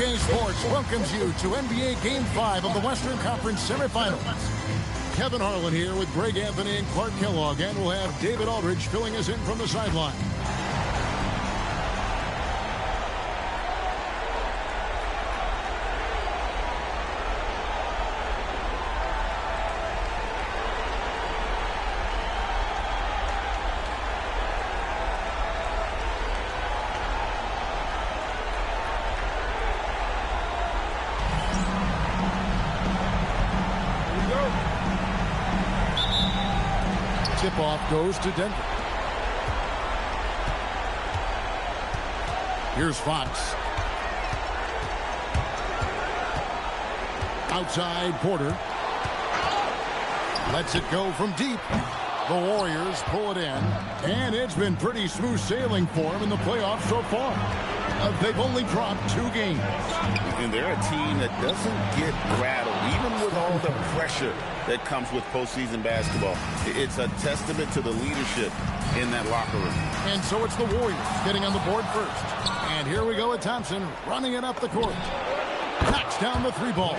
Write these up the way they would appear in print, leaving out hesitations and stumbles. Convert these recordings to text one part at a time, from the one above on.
2K Sports welcomes you to NBA Game 5 of the Western Conference Semifinals. Kevin Harlan here with Greg Anthony and Clark Kellogg, and we'll have David Aldridge filling us in from the sideline. Tip-off goes to Denver. Here's Fox. Outside Porter. Lets it go from deep. The Warriors pull it in. And it's been pretty smooth sailing for them in the playoffs so far. They've only dropped 2 games. And they're a team that doesn't get rattled, even with all the pressure that comes with postseason basketball. It's a testament to the leadership in that locker room. And so it's the Warriors getting on the board first. And here we go with Thompson running it up the court. Knocks down the 3 ball.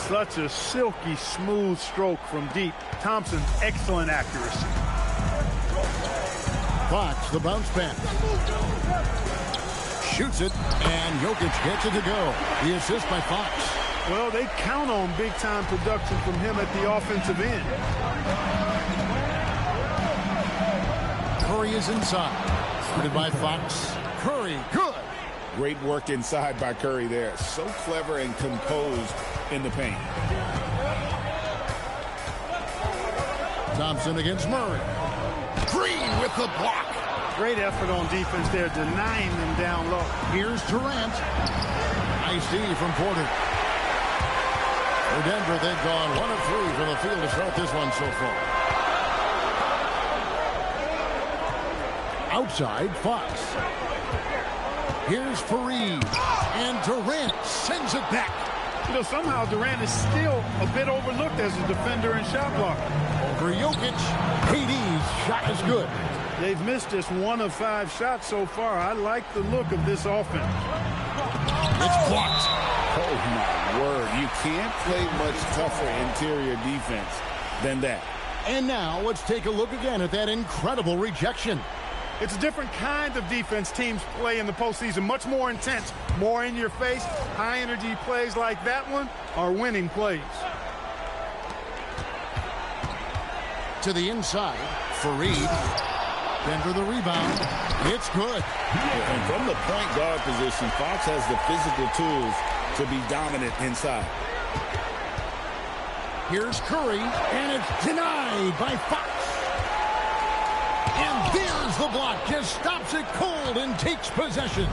Such a silky, smooth stroke from deep. Thompson's excellent accuracy. Fox, the bounce pass. Shoots it, and Jokic gets it to go. The assist by Fox. Well, they count on big-time production from him at the offensive end. Curry is inside. Shooted by Fox. Curry, good. Great work inside by Curry there. So clever and composed in the paint. Thompson against Murray. Green with the block. Great effort on defense there, denying them down low. Here's Durant. Nice D from Porter. For Denver, they've gone 1 of 3 from the field to start this one so far. Outside, Fox. Here's Fareed. And Durant sends it back. You know, somehow Durant is still a bit overlooked as a defender and shot blocker. Over Jokic. KD's shot is good. They've missed just 1 of 5 shots so far. I like the look of this offense. It's blocked. Oh, my word. You can't play much tougher interior defense than that. And now let's take a look again at that incredible rejection. It's a different kind of defense teams play in the postseason. Much more intense, more in your face. High-energy plays like that one are winning plays. To the inside, Fareed. Denver the rebound. It's good. And from the point guard position, Fox has the physical tools to be dominant inside. Here's Curry, and it's denied by Fox. And there's the block. Just stops it cold and takes possession.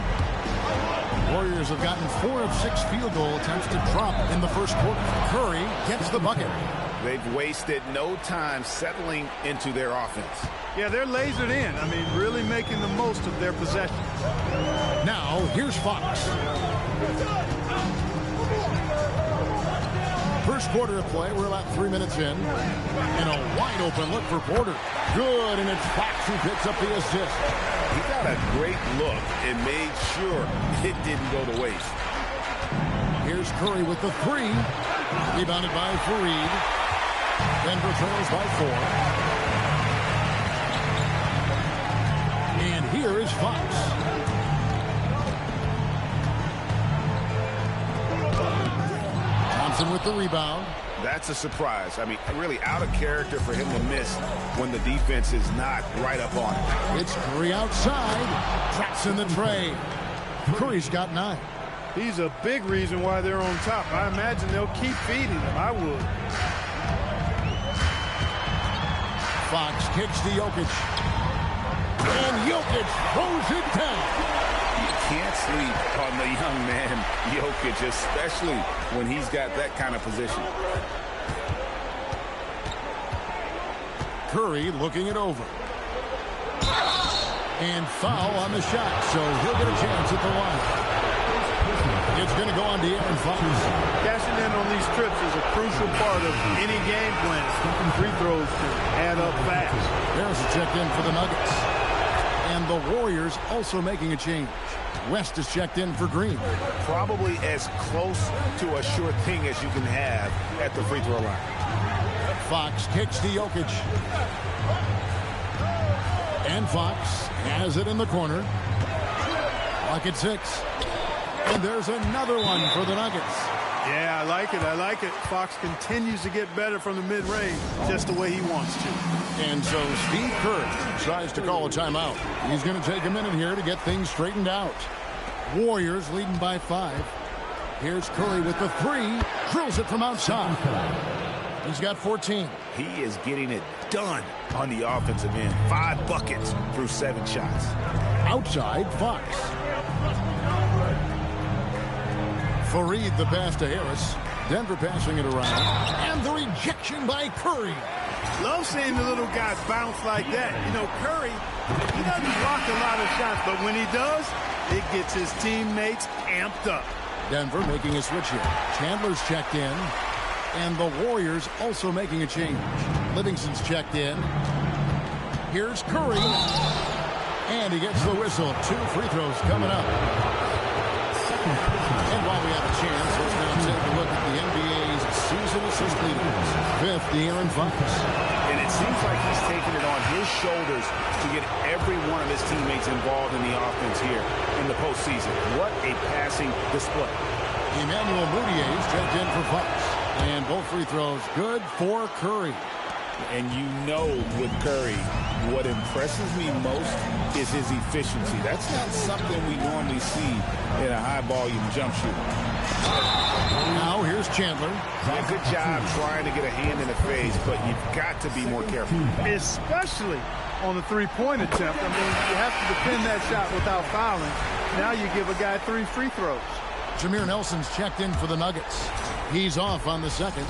Warriors have gotten 4 of 6 field goal attempts to drop in the first quarter. Curry gets the bucket. They've wasted no time settling into their offense. Yeah, they're lasered in. I mean, really making the most of their possession. Now, here's Fox. First quarter of play, we're about 3 minutes in. And a wide open look for Porter. Good, and it's Fox who picks up the assist. He got a great look and made sure it didn't go to waste. Here's Curry with the 3. Rebounded by Fareed. Denver trails by 4. And here is Fox. Thompson with the rebound. That's a surprise. I mean, really out of character for him to miss when the defense is not right up on it. It's Curry outside. Drops in the tray. Curry's got 9. He's a big reason why they're on top. I imagine they'll keep feeding him. I would. Fox kicks to Jokic. And Jokic throws it down. You can't sleep on the young man, Jokic, especially when he's got that kind of position. Curry looking it over. And foul on the shot, so he'll get a chance at the line. It's going to go on De'Aaron Fox. Cashing in on these trips is a crucial part of any game plan. Free throws can add up fast. There's a check in for the Nuggets. And the Warriors also making a change. West is checked in for Green. Probably as close to a sure thing as you can have at the free throw line. Fox kicks to Jokic. And Fox has it in the corner. Clock at 6. And there's another one for the Nuggets. Yeah, I like it. I like it. Fox continues to get better from the mid-range just the way he wants to. And so Steve Kerr tries to call a timeout. He's going to take a minute here to get things straightened out. Warriors leading by 5. Here's Curry with the 3. Drills it from outside. He's got 14. He is getting it done on the offensive end. 5 buckets through 7 shots. Outside, Fox. Fareed the pass to Harris. Denver passing it around. And the rejection by Curry. Love seeing the little guy bounce like that. You know, Curry, he doesn't block a lot of shots, but when he does, it gets his teammates amped up. Denver making a switch here. Chandler's checked in. And the Warriors also making a change. Livingston's checked in. Here's Curry. And he gets the whistle. 2 free throws coming up. And while we have a chance, let's now take a look at the NBA's season assist leaders. 5th, De'Aaron Fox. And it seems like he's taking it on his shoulders to get every one of his teammates involved in the offense here in the postseason. What a passing display. Emmanuel Moutier's checked in for Fox. And both free throws good for Curry. And you know with Curry, what impresses me most is his efficiency. That's not something we normally see in a high-volume jump shooter. Now here's Chandler. A good job trying to get a hand in the face, but you've got to be more careful. Especially on the three-point attempt. I mean, you have to defend that shot without fouling. Now you give a guy 3 free throws. Jameer Nelson's checked in for the Nuggets. He's off on the second.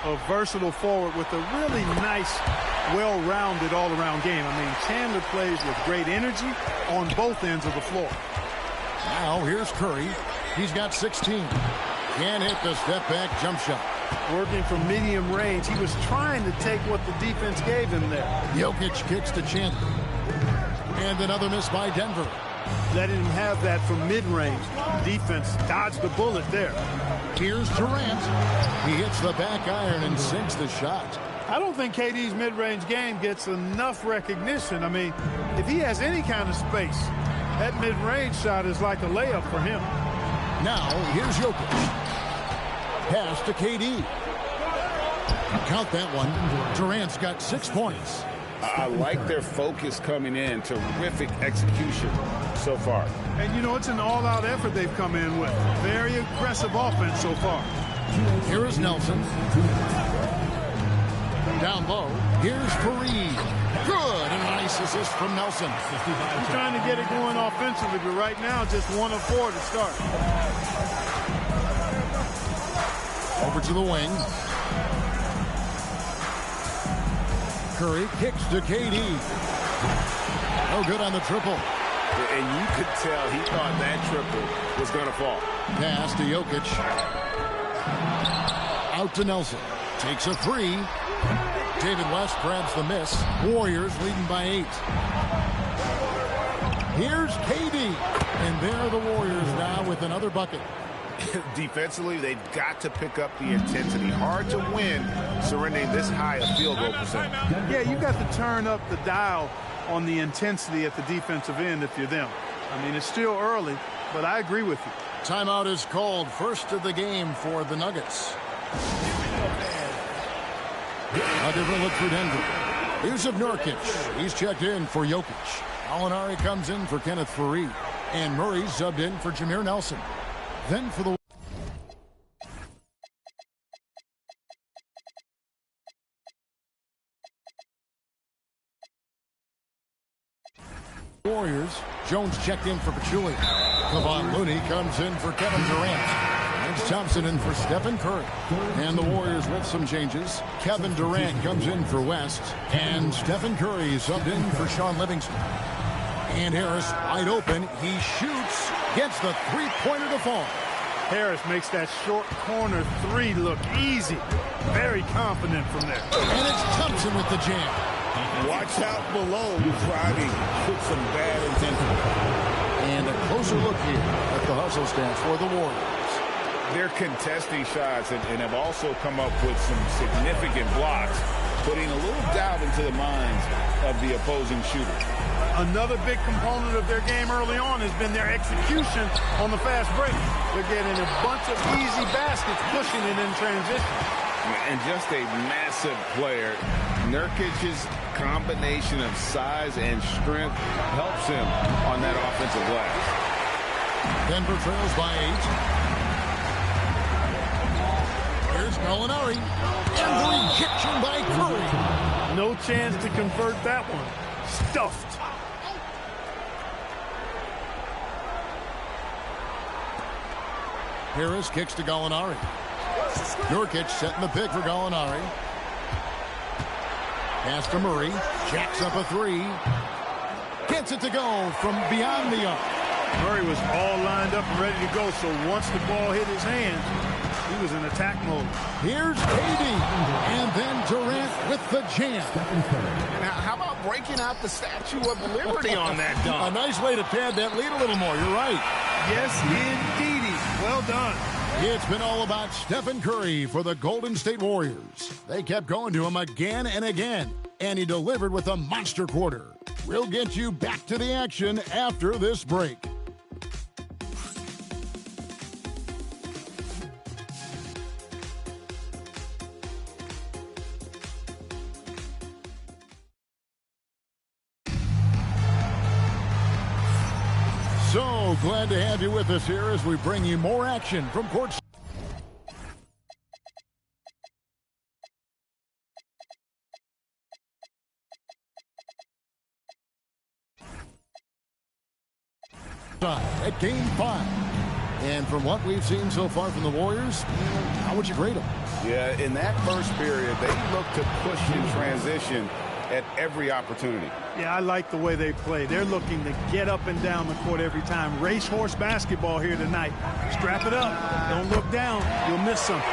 A versatile forward with a really nice, well-rounded all-around game. I mean, Chandler plays with great energy on both ends of the floor. Now here's Curry. He's got 16. Can't hit the step-back jump shot. Working from medium range, he was trying to take what the defense gave him there. Jokic kicks to Chandler. And another miss by Denver. Letting him have that from mid-range. Defense dodged the bullet there. Here's Durant. He hits the back iron and sinks the shot. I don't think KD's mid-range game gets enough recognition. I mean, if he has any kind of space, that mid-range shot is like a layup for him. Now, here's Jokic. Pass to KD. Count that one. Durant's got 6 points. I like their focus coming in. Terrific execution so far. And, you know, it's an all-out effort they've come in with. Very aggressive offense so far. Here is Nelson. Down low. Here's Fareed. Good. And a nice assist from Nelson. He's trying to get it going offensively, but right now just 1 of 4 to start. Over to the wing. Curry kicks to KD. No good on the triple. And you could tell he thought that triple was going to fall. Pass to Jokic. Out to Nelson. Takes a 3. David West grabs the miss. Warriors leading by 8. Here's KD. And there are the Warriors now with another bucket. Defensively, they've got to pick up the intensity. Hard to win surrendering this high a field goal percentage. Yeah, you got to turn up the dial on the intensity at the defensive end if you're them. I mean, it's still early, but I agree with you. Timeout is called. First of the game for the Nuggets. A different look for Denver. Yusuf Nurkic. He's checked in for Jokic. Alinari comes in for Kenneth Fareed. And Murray subbed in for Jameer Nelson. Then for the Warriors, Jones checked in for Pachulia. Kevon Looney comes in for Kevin Durant. Lance Thompson in for Stephen Curry. And the Warriors with some changes. Kevin Durant comes in for West. And Stephen Curry subbed in for Sean Livingston. And Harris wide open. He shoots. Gets the three-pointer to fall. Harris makes that short corner 3 look easy. Very confident from there. And it's Thompson with the jam. Watch out below, driving with some bad intention. And a closer look here at the hustle stance for the Warriors. They're contesting shots and have also come up with some significant blocks, putting a little doubt into the minds of the opposing shooter. Another big component of their game early on has been their execution on the fast break. They're getting a bunch of easy baskets, pushing it in transition. And just a massive player. Nurkic's combination of size and strength helps him on that offensive glass. Denver trails by 8. Here's Gallinari. And the rejection by Curry. No chance to convert that one. Stuffed. Harris kicks to Gallinari. Nurkic setting the pick for Gallinari. Pass to Murray. Jacks up a three. Gets it to go from beyond the arc. Murray was all lined up and ready to go, so once the ball hit his hands, he was in attack mode. Here's KD. And then Durant with the jam. Now, how about breaking out the Statue of Liberty on that dunk? A nice way to pad that lead a little more. You're right. Yes, indeedy. Well done. It's been all about Stephen Curry for the Golden State Warriors. They kept going to him again and again, and he delivered with a monster quarter. We'll get you back to the action after this break. So glad to have you with us here as we bring you more action from court. At game 5. And from what we've seen so far from the Warriors, how would you grade them? Yeah, in that first period, they looked to push in transition at every opportunity. Yeah, I like the way they play. They're looking to get up and down the court every time. Racehorse basketball here tonight. Strap it up. Don't look down. You'll miss something.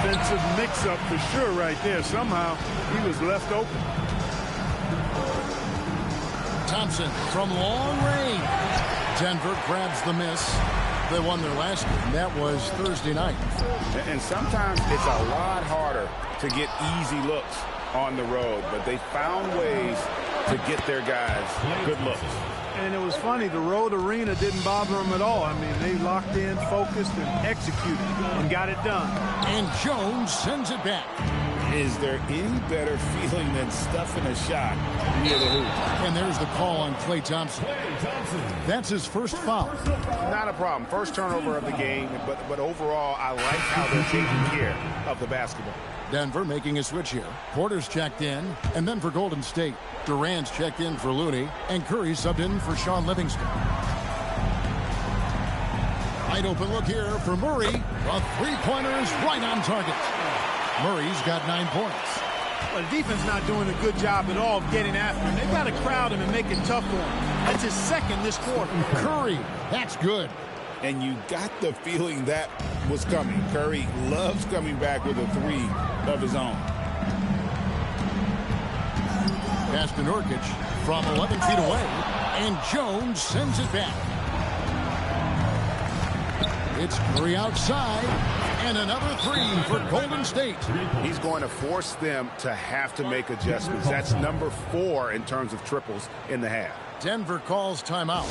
Defensive mix-up for sure right there. Somehow, he was left open. Thompson from long range. Denver grabs the miss. They won their last game. That was Thursday night. And sometimes it's a lot harder to get easy looks on the road, but they found ways to get their guys good looks. And it was funny, the road arena didn't bother them at all. I mean, they locked in, focused, and executed, and got it done. And Jones sends it back. Is there any better feeling than stuffing a shot near the hoop? And there's the call on Klay Thompson. That's his first foul. Not a problem. First turnover of the game, but overall, I like how they're taking care of the basketball. Denver making a switch here. Porter's checked in, and then for Golden State, Durant's checked in for Looney, and Curry subbed in for Sean Livingston. Wide open look here for Murray. The three-pointer is right on target. Murray's got 9 points. Well, the defense not doing a good job at all of getting after him. They've got to crowd him and make it tough for him. That's his second this quarter. Curry, that's good. And you got the feeling that was coming. Curry loves coming back with a three of his own. Pass to Nurkic from 11 feet away, and Jones sends it back. It's Curry outside, and another three for Golden State. He's going to force them to have to make adjustments. That's number 4 in terms of triples in the half. Denver calls timeout.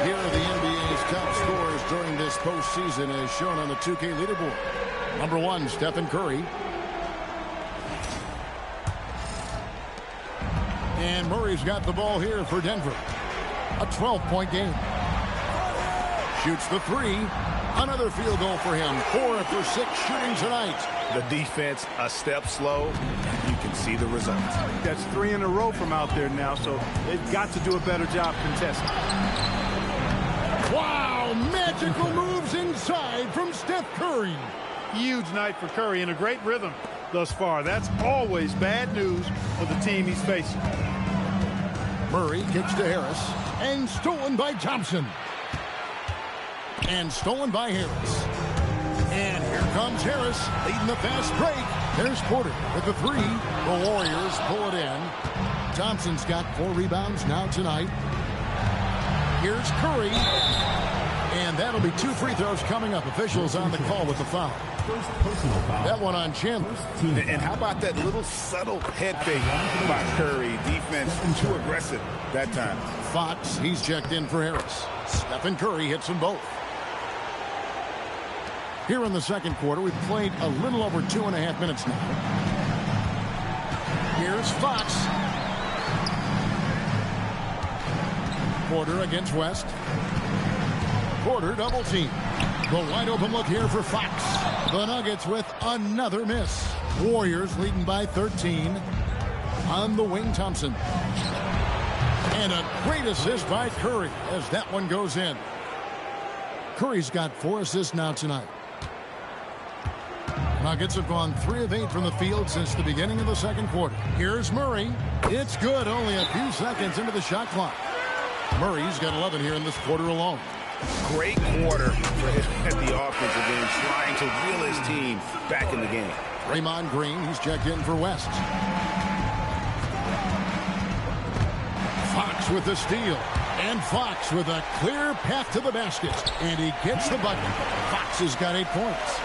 Here are the NBA's top scorers during this postseason as shown on the 2K leaderboard. Number 1, Stephen Curry. And Murray's got the ball here for Denver. A 12-point game. Shoots the three. Another field goal for him. 4 for 6 shooting tonight. The defense a step slow. You can see the results. That's 3 in a row from out there now, so they've got to do a better job contesting. Wow, magical moves inside from Steph Curry. Huge night for Curry and a great rhythm thus far. That's always bad news for the team he's facing. Murray kicks to Harris, and stolen by Thompson. And stolen by Harris. And here comes Harris, leading the fast break. There's Porter with the three. The Warriors pull it in. Thompson's got 4 rebounds now tonight. Here's Curry. And that'll be 2 free throws coming up. Officials on the call with the foul. That one on Chandler. And how about that little subtle head fake by Curry? Defense too aggressive that time. Fox, he's checked in for Harris. Stephen Curry hits them both. Here in the second quarter, we've played a little over 2.5 minutes now. Here's Fox. Porter against West. Porter double team. The wide open look here for Fox. The Nuggets with another miss. Warriors leading by 13. On the wing, Thompson. And a great assist by Curry as that one goes in. Curry's got 4 assists now tonight. Nuggets have gone 3 of 8 from the field since the beginning of the second quarter. Here's Murray. It's good, only a few seconds into the shot clock. Murray's got 11 here in this quarter alone. Great quarter for him at the offensive end, trying to reel his team back in the game. Draymond Green, he's checked in for West. Fox with the steal. And Fox with a clear path to the basket. And he gets the bucket. Fox has got 8 points.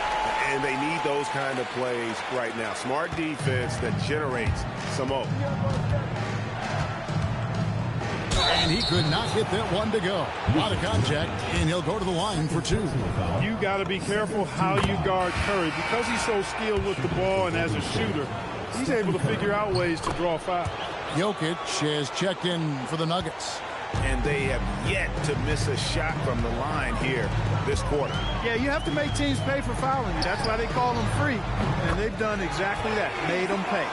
And they need those kind of plays right now. Smart defense that generates some more. And he could not get that one to go. Out of contact, and he'll go to the line for 2. You got to be careful how you guard Curry. Because he's so skilled with the ball and as a shooter, he's able to figure out ways to draw foul. Jokic has checked in for the Nuggets. And they have yet to miss a shot from the line here this quarter. Yeah, you have to make teams pay for fouling you. That's why they call them free. And they've done exactly that, made them pay.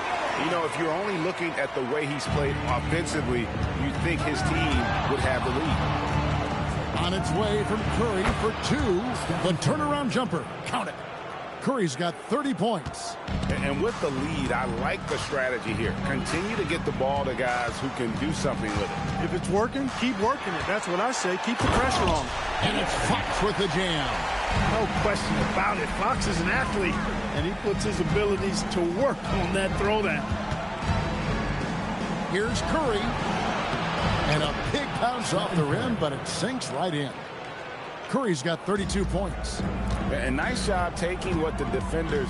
You know, if you're only looking at the way he's played offensively, you'd think his team would have the lead. On its way from Curry for 2. The turnaround jumper. Count it. Curry's got 30 points. And with the lead, I like the strategy here. Continue to get the ball to guys who can do something with it. If it's working, keep working it. That's what I say. Keep the pressure on. And it's Fox with the jam. No question about it. Fox is an athlete, and he puts his abilities to work on that throwdown. Here's Curry. And a big bounce off the rim, but it sinks right in. Curry's got 32 points. And nice job taking what the defenders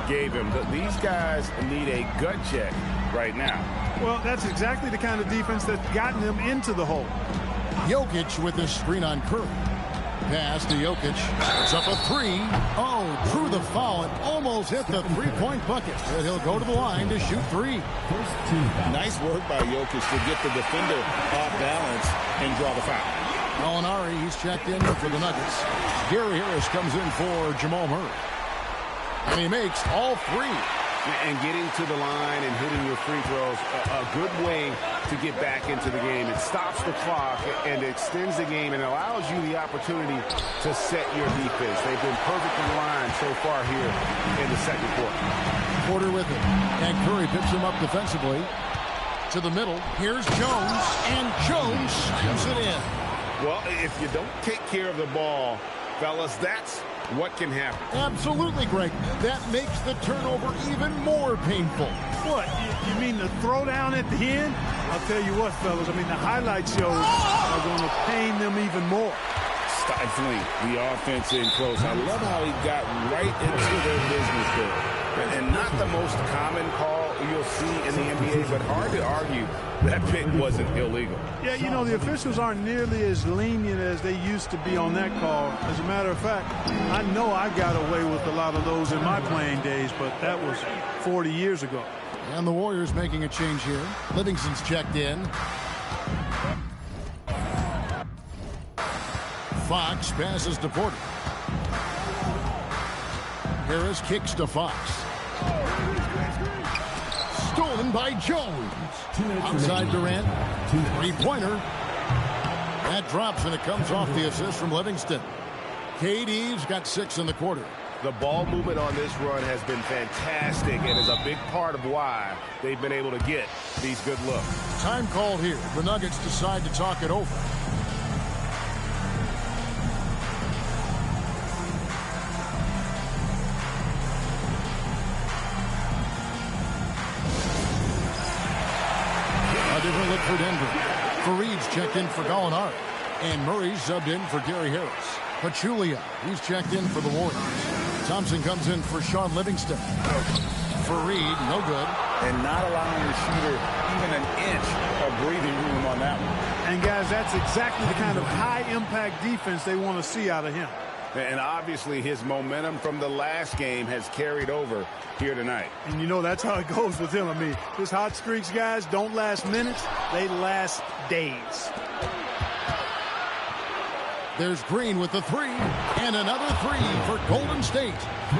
gave him. But these guys need a gut check right now. Well, that's exactly the kind of defense that's gotten them into the hole. Jokic with the screen on Curry. Pass to Jokic. It's up a 3. Oh, drew the foul and almost hit the 3-point bucket. But he'll go to the line to shoot 3. Nice work by Jokic to get the defender off balance and draw the foul. Molinari, he's checked in for the Nuggets. Gary Harris comes in for Jamal Murray. And he makes all 3. And getting to the line and hitting your free throws, a good way to get back into the game. It stops the clock and extends the game and allows you the opportunity to set your defense. They've been perfect in the line so far here in the second quarter. Porter with it. And Curry picks him up defensively. To the middle. Here's Jones. And Jones shoots it in. Well, if you don't take care of the ball, fellas, that's what can happen. Absolutely, Greg. That makes the turnover even more painful. What? You mean the throwdown at the end? I'll tell you what, fellas. I mean, the highlight shows are going to pain them even more. Stifling the offense in close. I love how he got right into their business there. And not the most common call you'll see in the NBA, but hard to argue that pick wasn't illegal. Yeah, you know, the officials aren't nearly as lenient as they used to be on that call. As a matter of fact, I know I got away with a lot of those in my playing days, but that was 40 years ago. And the Warriors making a change here. Livingston's checked in. Fox passes to Porter. Harris kicks to Fox. Stolen by Jones. Outside Durant. 3-pointer. That drops and it comes off the assist from Livingston. KD's got 6 in the quarter. The ball movement on this run has been fantastic and is a big part of why they've been able to get these good looks. Time called here. The Nuggets decide to talk it over. different look for Denver. Fareed's checked in for Gallinari. And Murray's subbed in for Gary Harris. Pachulia, he's checked in for the Warriors. Thompson comes in for Sean Livingston. Fareed, no good. And not allowing the shooter even an inch of breathing room on that one. And, guys, that's exactly the kind of high-impact defense they want to see out of him. And obviously his momentum from the last game has carried over here tonight. And, you know, that's how it goes with him. I mean, his hot streaks, guys, don't last minutes. They last days. There's Green with the three, and another three for Golden State.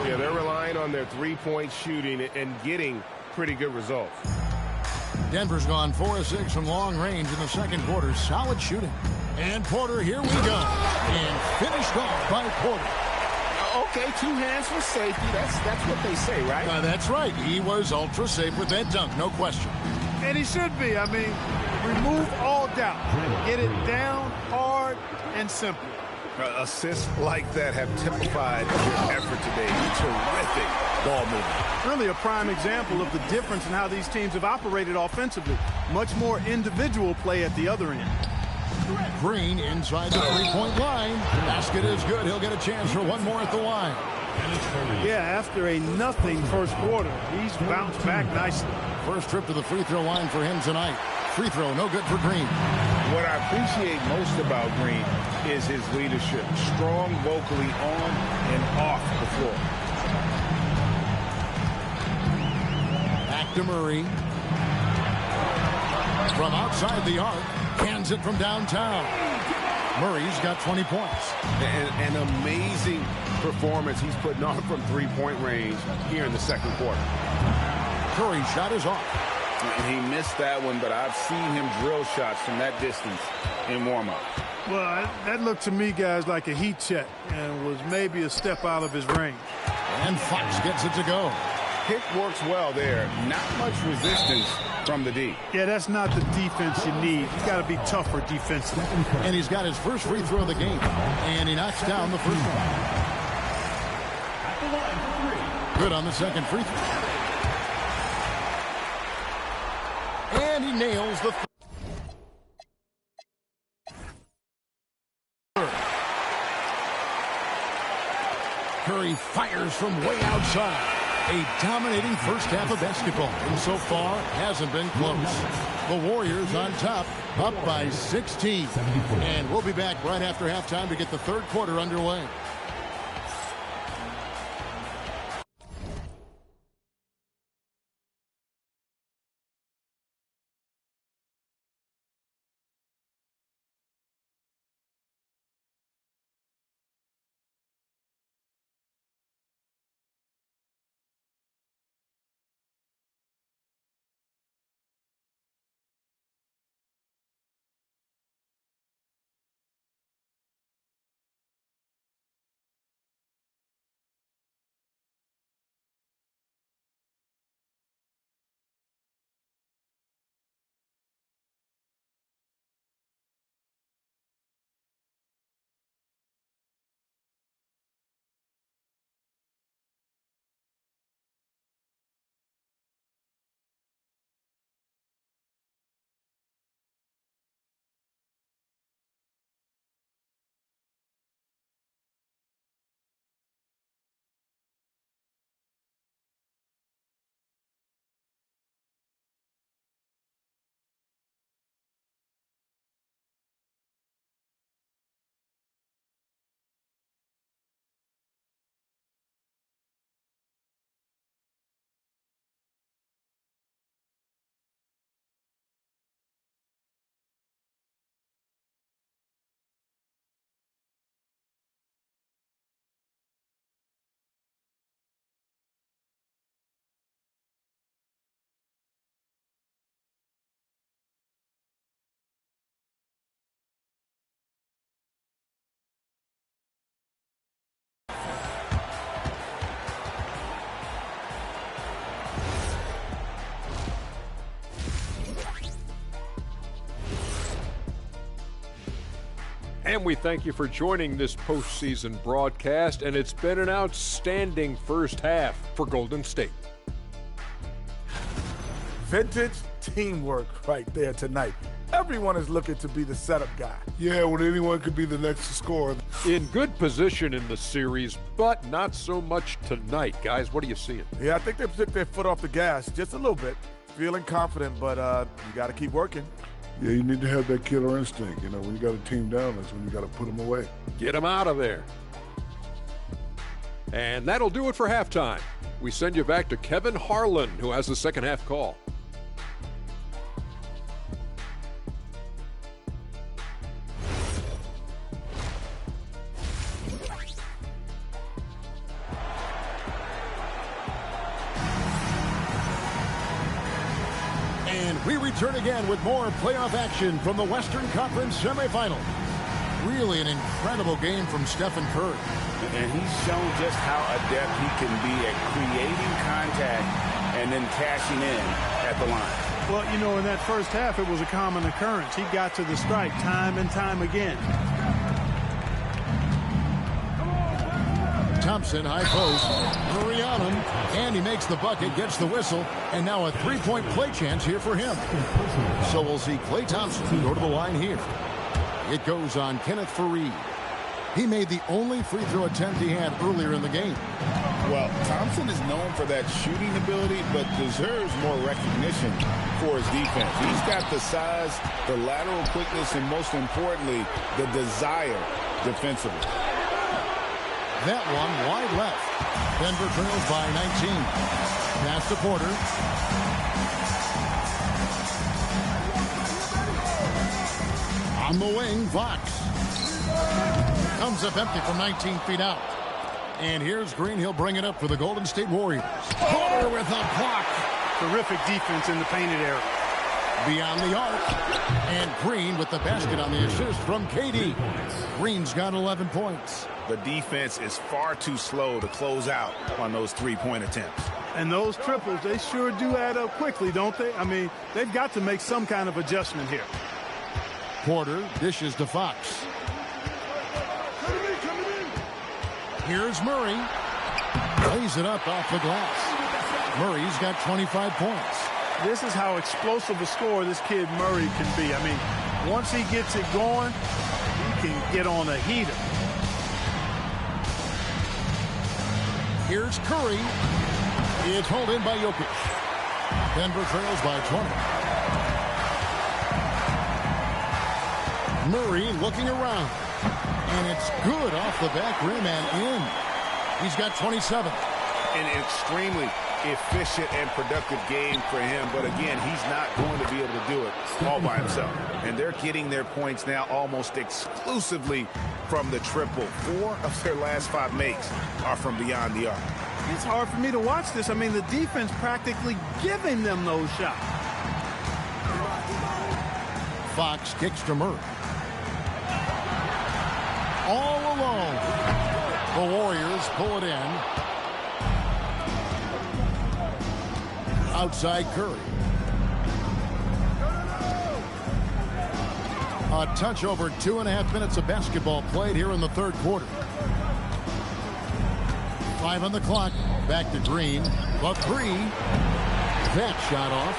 Yeah, they're relying on their three-point shooting and getting pretty good results. Denver's gone 4 of 6 from long range in the second quarter. Solid shooting. And Porter, here we go. And finished off by Porter. Okay, 2 hands for safety. That's what they say, right? That's right. He was ultra safe with that dunk, no question. And he should be. I mean, remove all doubt. Get it down, hard, and simple. Assists like that have typified your effort today. Terrific ball movement. Really a prime example of the difference in how these teams have operated offensively. Much more individual play at the other end. Green inside the three-point line. Basket is good. He'll get a chance for one more at the line. Yeah, after a nothing first quarter, he's bounced back nicely. First trip to the free throw line for him tonight. Free throw, no good for Green. What I appreciate most about Green is his leadership. Strong vocally on and off the floor. Back to Murray. From outside the arc, cans it from downtown. Murray's got 20 points. An amazing performance he's putting on from three-point range here in the second quarter. Curry's shot is off. He missed that one, but I've seen him drill shots from that distance in warm-up. Well, that looked to me, guys, like a heat check and was maybe a step out of his range. And Fox gets it to go. Pick works well there. Not much resistance from the D. Yeah, that's not the defense you need. You got to be tougher defensively. And he's got his first free throw of the game. And he knocks down the first one. Good on the second free throw. And he nails the third. Curry fires from way outside. A dominating first half of basketball, and so far hasn't been close. The Warriors on top, up by 16. And we'll be back right after halftime to get the third quarter underway. And we thank you for joining this postseason broadcast, and it's been an outstanding first half for Golden State. Vintage teamwork right there tonight. Everyone is looking to be the setup guy. Yeah, well, anyone could be the next to score. In good position in the series, but not so much tonight. Guys, what are you seeing? Yeah, I think they took their foot off the gas just a little bit. Feeling confident, but you got to keep working. Yeah, you need to have that killer instinct. You know, when you got a team down, that's when you got to put them away. Get them out of there. And that'll do it for halftime. We send you back to Kevin Harlan, who has the second half call. And we return again with more playoff action from the Western Conference semifinals. Really an incredible game from Stephen Curry. And he's shown just how adept he can be at creating contact and then cashing in at the line. Well, you know, in that first half, it was a common occurrence. He got to the strike time and time again. Thompson, high post. Murray on him. And he makes the bucket, gets the whistle, and now a three-point play chance here for him. So we'll see Klay Thompson go to the line here. It goes on Kenneth Faried. He made the only free throw attempt he had earlier in the game. Well, Thompson is known for that shooting ability, but deserves more recognition for his defense. He's got the size, the lateral quickness, and most importantly, the desire defensively. That one wide left. Denver trails by 19. Pass to Porter. On the wing, Fox. Comes up empty from 19 feet out. And here's Green. He'll bring it up for the Golden State Warriors. Porter with a block. Terrific defense in the painted area. Beyond the arc. And Green with the basket on the assist from KD. Green's got 11 points. The defense is far too slow to close out on those three-point attempts. And those triples, they sure do add up quickly, don't they? I mean, they've got to make some kind of adjustment here. Porter dishes to Fox. Here's Murray. Lays it up off the glass. Murray's got 25 points. This is how explosive a scorer this kid Murray can be. I mean, once he gets it going, he can get on a heater. Here's Curry. It's hauled in by Jokic. Denver trails by 20. Murray looking around. And it's good off the back rim and in. He's got 27. An extremely efficient and productive game for him. But again, he's not going to be able to do it all by himself. And they're getting their points now almost exclusively from the triple. 4 of their last 5 makes are from beyond the arc. It's hard for me to watch this. I mean, the defense practically giving them those shots. Fox kicks to Murray. All alone. The Warriors pull it in. Outside Curry. A touch over 2.5 minutes of basketball played here in the third quarter. 5 on the clock. Back to Green. The three. That shot off.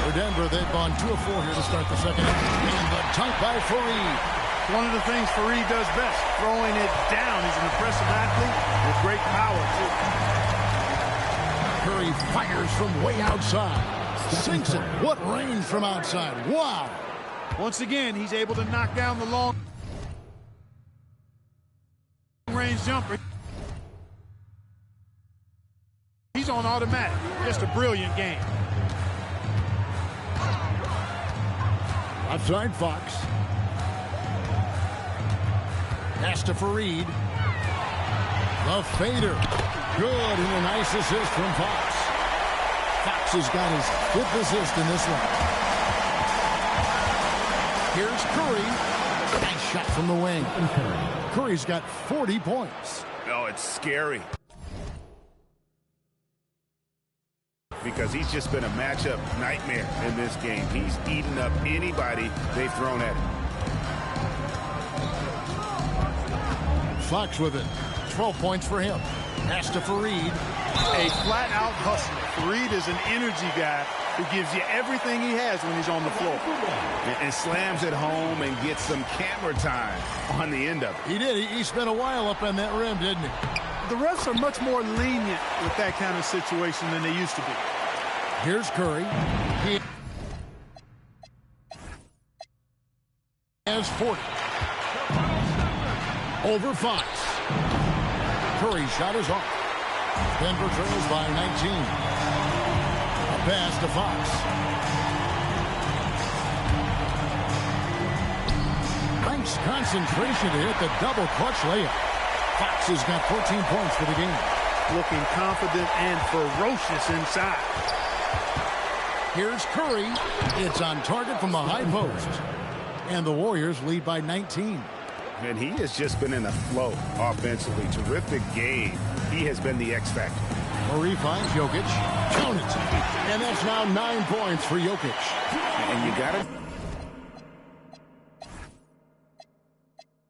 For Denver, they've gone 2 of 4 here to start the second half. And the dunk by Faried. One of the things Faried does best, throwing it down. He's an impressive athlete with great power, too. Curry fires from way outside. Sinks it. What range from outside. Wow. Once again, he's able to knock down the long range jumper. He's on automatic. Just a brilliant game. Outside Fox. Pass to Faried. The fader. Good, and a nice assist from Fox. Fox has got his 5th assist in this one. Here's Curry. Nice shot from the wing. Curry's got 40 points. Oh, it's scary. Because he's just been a matchup nightmare in this game. He's eaten up anybody they've thrown at him. Fox with it. 12 points for him. Pass to Faried. A flat-out hustler. Reed is an energy guy who gives you everything he has when he's on the floor. And slams it home and gets some camera time on the end of it. He did. He spent a while up on that rim, didn't he? The refs are much more lenient with that kind of situation than they used to be. Here's Curry. He has 40. Over Fox. Curry's shot is off. Denver trails by 19. A pass to Fox. Nice concentration to hit the double clutch layup. Fox has got 14 points for the game. Looking confident and ferocious inside. Here's Curry. It's on target from the high post. And the Warriors lead by 19. And he has just been in a flow offensively. Terrific game. He has been the X factor. Murray finds Jokic. Count it. And that's now 9 points for Jokic. And you got to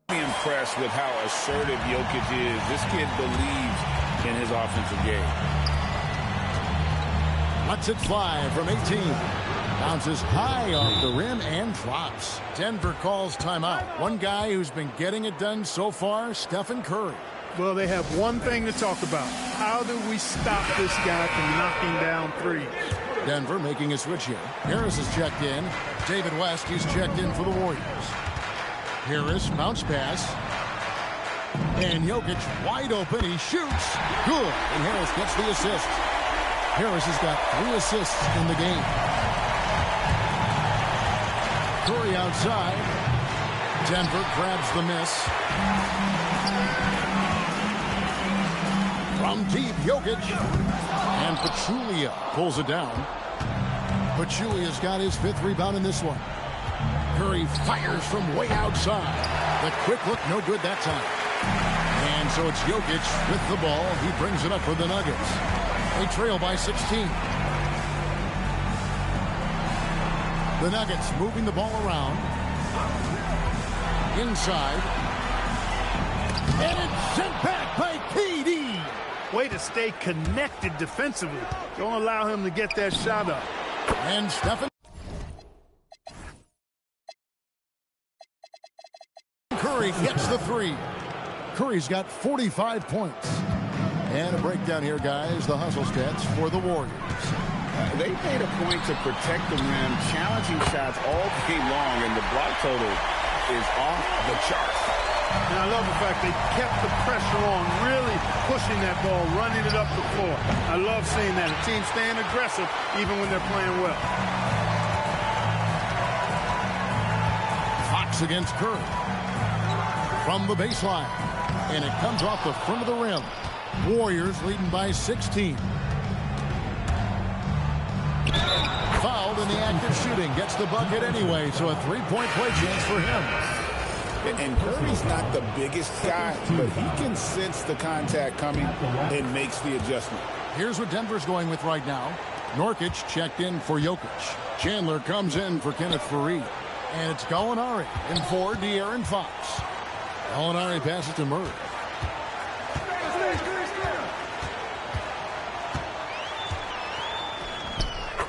be impressed with how assertive Jokic is. This kid believes in his offensive game. Lets it fly from 18. Bounces high off the rim and drops. Denver calls timeout. One guy who's been getting it done so far, Stephen Curry. Well, they have one thing to talk about. How do we stop this guy from knocking down threes? Denver making a switch here. Harris is checked in. David West, he's checked in for the Warriors. Harris, bounce pass. And Jokic wide open. He shoots. Good. And Harris gets the assist. Harris has got 3 assists in the game. Curry outside. Denver grabs the miss. From deep, Jokic. And Pachulia pulls it down. Pachulia's got his 5th rebound in this one. Curry fires from way outside. The quick look, no good that time. And so it's Jokic with the ball. He brings it up for the Nuggets. They trail by 16. The Nuggets moving the ball around. Inside. And it's sent back by KD. Way to stay connected defensively. Don't allow him to get that shot up. And Stephen Curry gets the 3. Curry's got 45 points. And a breakdown here, guys. The hustle stats for the Warriors. They made a point to protect the rim, challenging shots all game long, and the block total is off the charts. And I love the fact they kept the pressure on, really pushing that ball, running it up the floor. I love seeing that. A team staying aggressive even when they're playing well. Fox against Curry. From the baseline. And it comes off the front of the rim. Warriors leading by 16. Fouled in the act of shooting. Gets the bucket anyway, so a 3-point play chance for him. And Curry's not the biggest guy, but he can sense the contact coming and makes the adjustment. Here's what Denver's going with right now. Nurkic checked in for Jokic. Chandler comes in for Kenneth Faried. And it's Gallinari in for De'Aaron Fox. Gallinari passes to Murray.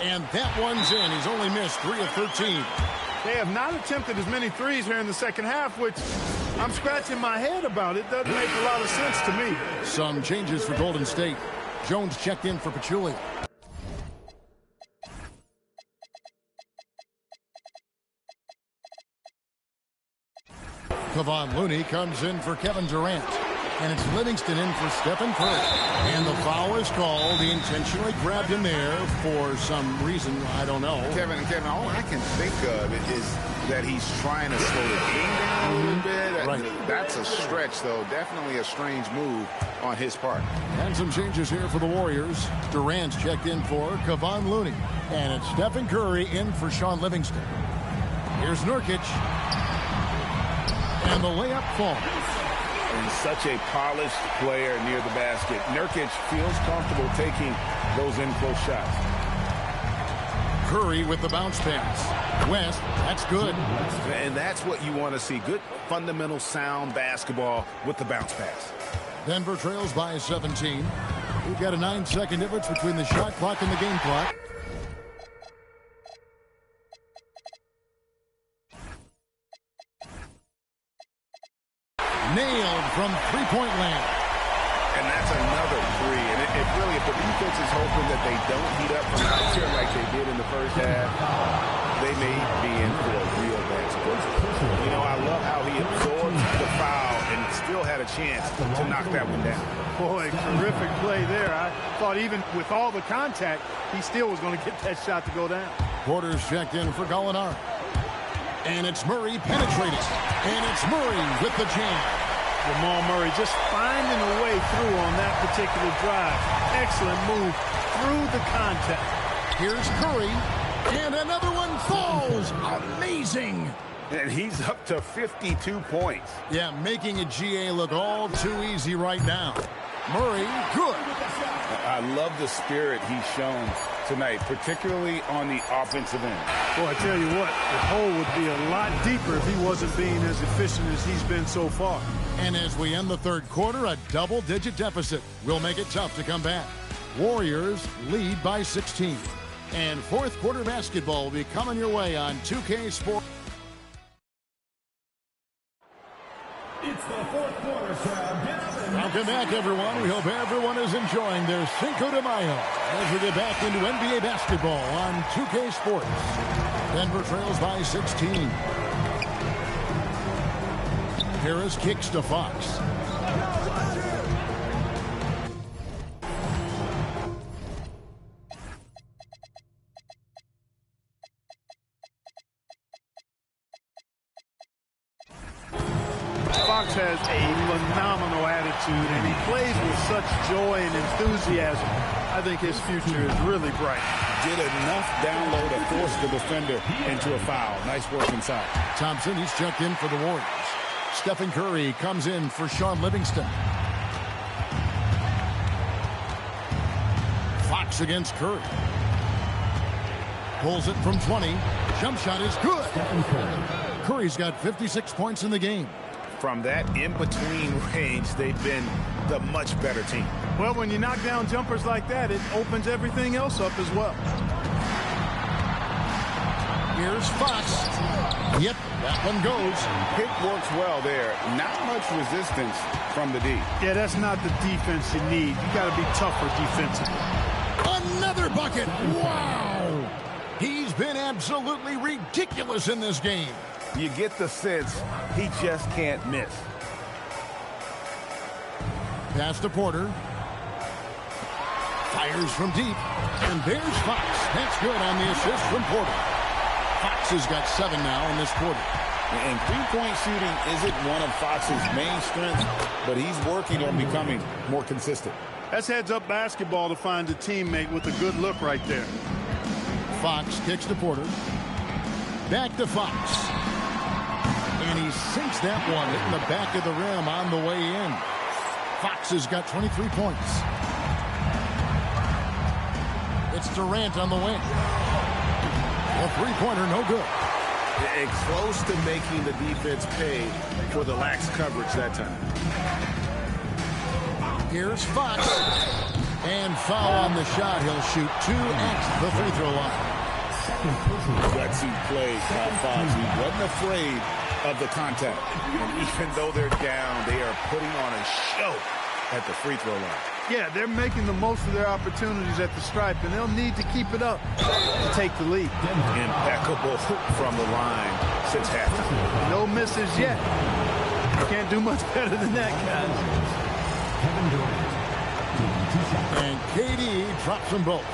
And that one's in. He's only missed 3 of 13. They have not attempted as many threes here in the second half, which I'm scratching my head about. It doesn't make a lot of sense to me. Some changes for Golden State. Jones checked in for Pachulia. Kevon Looney comes in for Kevin Durant. And it's Livingston in for Stephen Curry. And the foul is called. He intentionally grabbed him there for some reason. I don't know. Kevin, all I can think of is that he's trying to slow the game down a little bit. Right. That's a stretch, though. Definitely a strange move on his part. And some changes here for the Warriors. Durant's checked in for Kevon Looney. And it's Stephen Curry in for Sean Livingston. Here's Nurkic. And the layup falls. And such a polished player near the basket. Nurkic feels comfortable taking those in-close shots. Curry with the bounce pass. West, that's good. And that's what you want to see. Good, fundamental, sound basketball with the bounce pass. Denver trails by 17. We've got a 9-second difference between the shot clock and the game clock. Nailed from three-point land. And that's another three. And it really, if the defense is hoping that they don't heat up from out here like they did in the first half, they may be in for a real bad situation. You know, I love how he absorbed the foul and still had a chance to knock that one down. Boy, terrific play there. I thought even with all the contact, he still was going to get that shot to go down. Porter's checked in for Gallinari. And it's Murray penetrating. And it's Murray with the jam. Jamal Murray just finding a way through on that particular drive. Excellent move through the contact. Here's Curry. And another one falls. Amazing. And he's up to 52 points. Yeah, making a GA look all too easy right now. Murray, good. I love the spirit he's shown tonight, particularly on the offensive end. Boy, I tell you what, the hole would be a lot deeper if he wasn't being as efficient as he's been so far. And as we end the third quarter, a double-digit deficit will make it tough to come back. Warriors lead by 16. And fourth quarter basketball will be coming your way on 2K Sports. It's the fourth quarter, Welcome back, everyone. We hope everyone is enjoying their Cinco de Mayo as we get back into NBA basketball on 2K Sports. Denver trails by 16. Harris kicks to Fox. Fox has a phenomenal attitude, and he plays with such joy and enthusiasm. I think his future is really bright. Did enough down low to force the defender into a foul. Nice work inside. Thompson, he's checked in for the Warriors. Stephen Curry comes in for Sean Livingston. Fox against Curry. Pulls it from 20. Jump shot is good. Curry's got 56 points in the game. From that in-between range, they've been the much better team. Well, when you knock down jumpers like that, it opens everything else up as well. Here's Fox. Yep, that one goes. Pick works well there. Not much resistance from the D. Yeah, that's not the defense you need. You got to be tougher defensively. Another bucket. Wow. He's been absolutely ridiculous in this game. You get the sense he just can't miss. Pass to Porter. Fires from deep. And there's Fox. That's good on the assist from Porter. Fox has got 7 now in this quarter. And three-point shooting isn't one of Fox's main strengths, but he's working on becoming more consistent. That's heads-up basketball to find a teammate with a good look right there. Fox kicks to Porter. Back to Fox. And he sinks that one, hitting the back of the rim on the way in. Fox has got 23 points. It's Durant on the wing. A three-pointer, no good. And close to making the defense pay for the lax coverage that time. Here's Fox. And foul on the shot. He'll shoot 2 at the free throw line. Gutsy play by Fox. He wasn't afraid of the contact. And even though they're down, they are putting on a show at the free throw line. Yeah, they're making the most of their opportunities at the stripe, and they'll need to keep it up to take the lead. Impeccable from the line since halftime. No misses yet. You can't do much better than that, guys. And KD drops them both.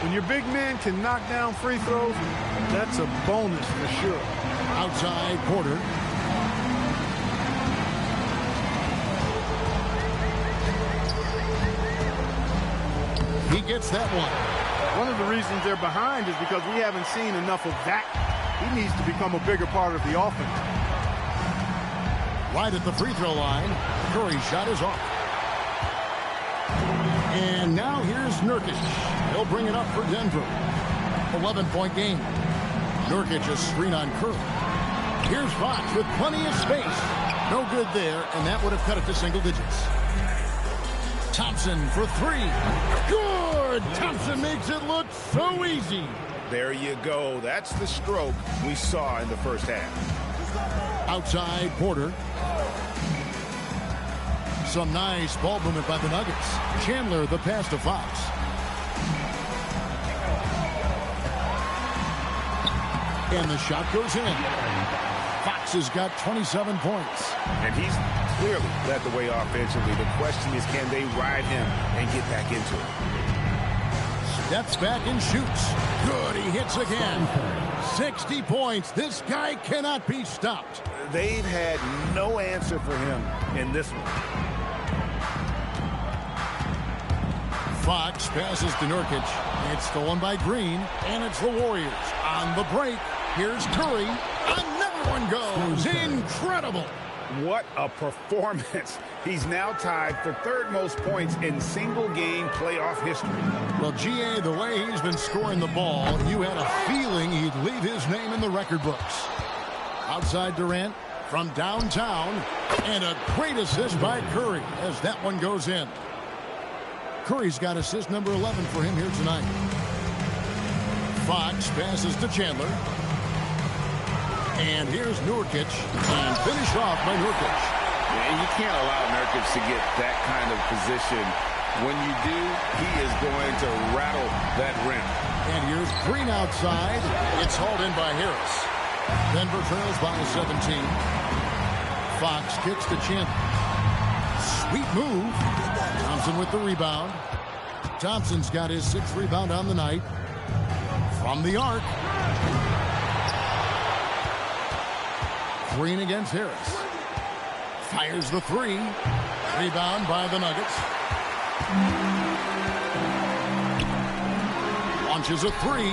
When your big man can knock down free throws, that's a bonus for sure. Outside Porter. He gets that one. One of the reasons they're behind is because we haven't seen enough of that. He needs to become a bigger part of the offense. Right at the free throw line. Curry's shot is off. And now here's Nurkic. He'll bring it up for Denver. 11-point game. Nurkic a screen on Curry. Here's Fox with plenty of space. No good there, and that would have cut it to single digits. Thompson for three. Good! Thompson makes it look so easy. There you go. That's the stroke we saw in the first half. Outside Porter. Some nice ball movement by the Nuggets. Chandler the pass to Fox. And the shot goes in. Fox has got 27 points. And he's clearly led the way offensively. The question is, can they ride him and get back into it? Steps back and shoots. Good, he hits again. 60 points. This guy cannot be stopped. They've had no answer for him in this one. Fox passes to Nurkic. It's stolen by Green, and it's the Warriors. On the break, here's Curry. Another one goes. Incredible. What a performance. He's now tied for third most points in single-game playoff history. Well, G.A., the way he's been scoring the ball, you had a feeling he'd leave his name in the record books. Outside Durant from downtown, and a great assist by Curry as that one goes in. Curry's got assist number 11 for him here tonight. Fox passes to Chandler. And here's Nurkic, and finished off by Nurkic. And you can't allow Nurkic to get that kind of position. When you do, he is going to rattle that rim. And here's Green outside. It's hauled in by Harris. Denver trails by 17. Fox kicks to Chandler. Sweet move. Thompson with the rebound. Thompson's got his 6th rebound on the night. From the arc. Green against Harris. Fires the three. Rebound by the Nuggets. Launches a three.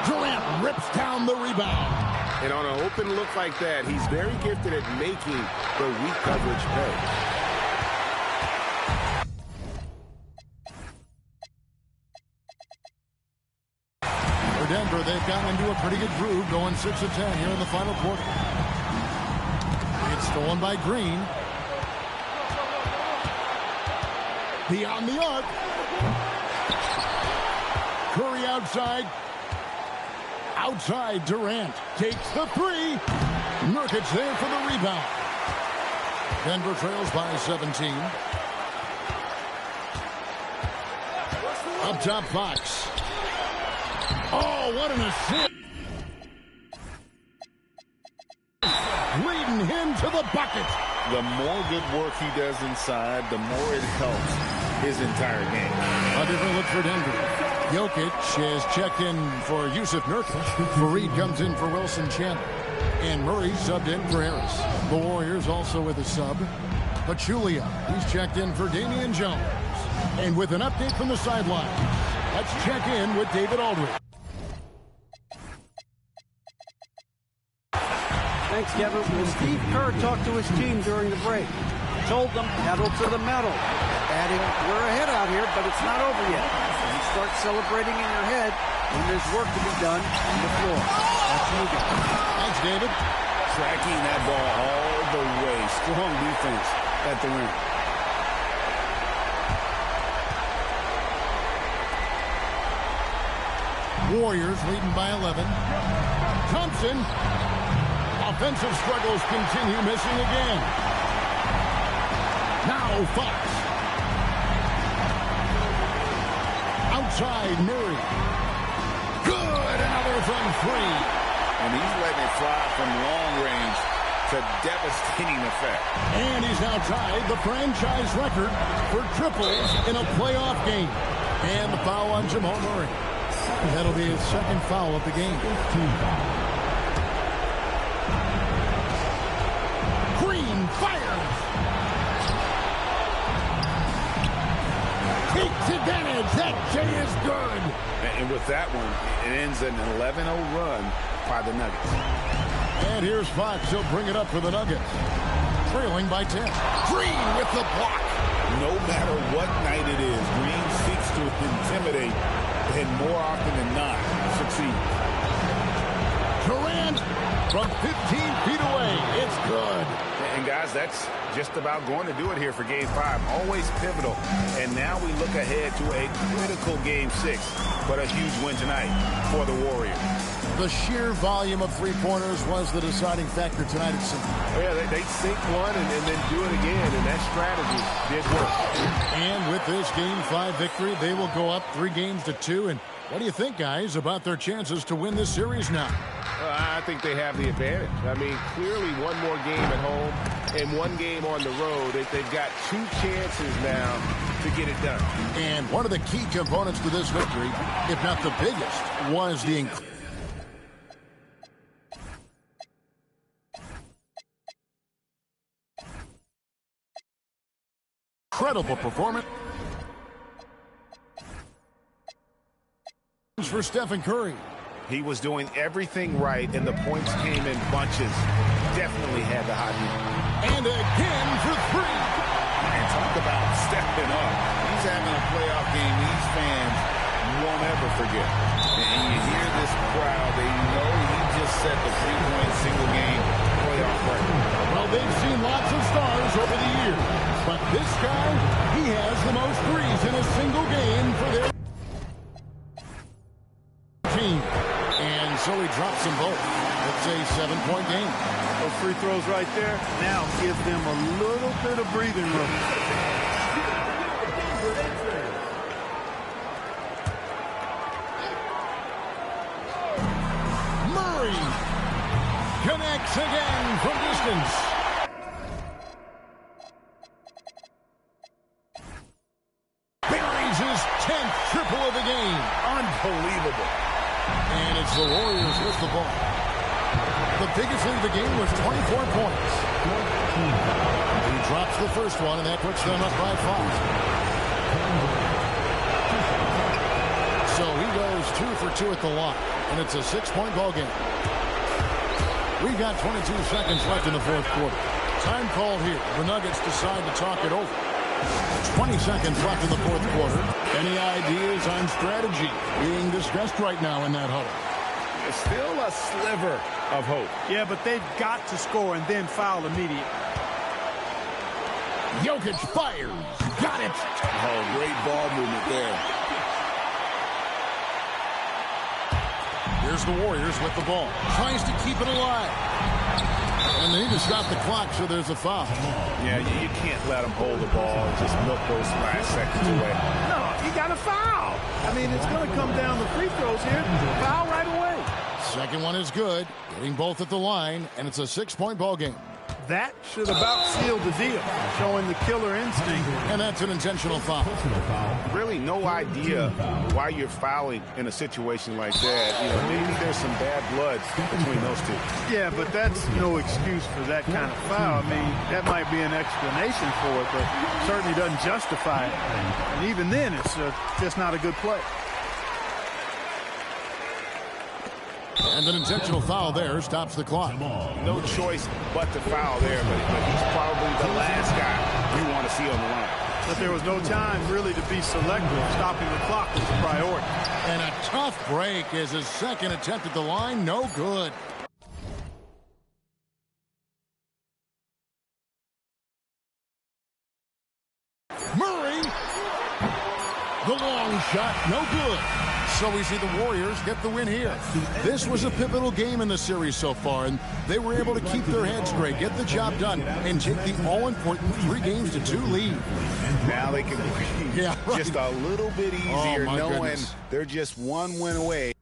Durant rips down the rebound. And on an open look like that, he's very gifted at making the weak coverage pay. Denver, they've gotten into a pretty good groove, going 6 of 10 here in the final quarter. It's stolen by Green. Beyond the arc. Curry outside. Outside, Durant takes the three. Nurkic there for the rebound. Denver trails by 17. Up top, Fox. Oh, what an assist. Leading him to the bucket. The more good work he does inside, the more it helps his entire game. A different look for Denver. Jokic has checked in for Yusuf Nurkic. Fareed comes in for Wilson Chandler. And Murray subbed in for Harris. The Warriors also with a sub. Pachulia, he's checked in for Damian Jones. And with an update from the sideline, let's check in with David Aldridge. Thanks, Kevin. When Steve Kerr talked to his team during the break, told them pedal to the metal, adding, we're ahead out here, but it's not over yet. You start celebrating in your head when there's work to be done on the floor. That's you guys. Thanks, David. Tracking that ball all the way. Strong defense at the rim. Warriors leading by 11. Thompson. Offensive struggles continue, missing again. Now Fox. Outside Murray. Good, another from three. And he's letting it fly from long range to devastating effect. And he's now tied the franchise record for triples in a playoff game. And the foul on Jamal Murray. That'll be his 2nd foul of the game. Green fires. Takes advantage. That J is good. And with that one, it ends an 11-0 run by the Nuggets. And here's Fox. He'll bring it up for the Nuggets. Trailing by 10. Green with the block. No matter what night it is, Green seeks to intimidate and more often than not succeed. Durant from 15 feet away. It's Good. And guys, that's just about going to do it here for Game 5. Always pivotal. And now we look ahead to a critical Game 6. But a huge win tonight for the Warriors. The sheer volume of three-pointers was the deciding factor tonight, it seemed. Yeah, they sink one and then do it again, and that strategy did work. And with this Game 5 victory, they will go up 3-2. And what do you think, guys, about their chances to win this series now? I think they have the advantage. I mean, clearly one more game at home and one game on the road. They've got 2 chances now to get it done. And one of the key components to this victory, if not the biggest, was the incredible performance for Stephen Curry. He was doing everything right, and the points came in bunches. Definitely had the hot heat. And again for 3. And talk about stepping up. He's having a playoff game these fans won't ever forget. And you hear this crowd, they know he just set the 3-point single-game playoff record. Well, they've seen lots of stars over the years, but this guy, he has the most threes in a single game for their team. And so he drops them both. It's a 7-point game. Those free throws right there now give them a little bit of breathing room. Murray connects again from distance. Buries his 10th triple of the game. Unbelievable. And it's the Warriors with the ball. The biggest lead of the game was 24 points. He drops the first one, and that puts them up by 5. So he goes 2 for 2 at the line, and it's a 6-point ball game. We've got 22 seconds left in the fourth quarter. Time called here. The Nuggets decide to talk it over. 20 seconds left in the fourth quarter. Any ideas on strategy being discussed right now in that huddle? There's still a sliver of hope. Yeah, but they've got to score and then foul immediately. Jokic fires. Got it. Oh, great ball movement there. Here's the Warriors with the ball. Tries to keep it alive. And they need to stop the clock, so there's a foul. Yeah, you can't let them hold the ball and just milk those last seconds away. No, you got to foul. I mean, it's going to come down to free throws here. Foul right away. Second one is good. Getting both at the line, and it's a 6-point ball game. That should about seal the deal, showing the killer instinct. And that's an intentional foul. Really no idea why you're fouling in a situation like that. You know, maybe there's some bad blood between those two. Yeah, but that's no excuse for that kind of foul. I mean, that might be an explanation for it, but certainly doesn't justify it. And even then, it's just not a good play. And an intentional foul there stops the clock. No choice but to foul there, but he's probably the last guy you want to see on the line. But there was no time really to be selective. Stopping the clock was a priority. And a tough break as his second attempt at the line, no good. Murray, the long shot, no good. So we see the Warriors get the win here. This was a pivotal game in the series so far, and they were able to keep their heads straight, get the job done, and take the all-important 3-2 lead. Now they can breathe just a little bit easier knowing they're just one win away.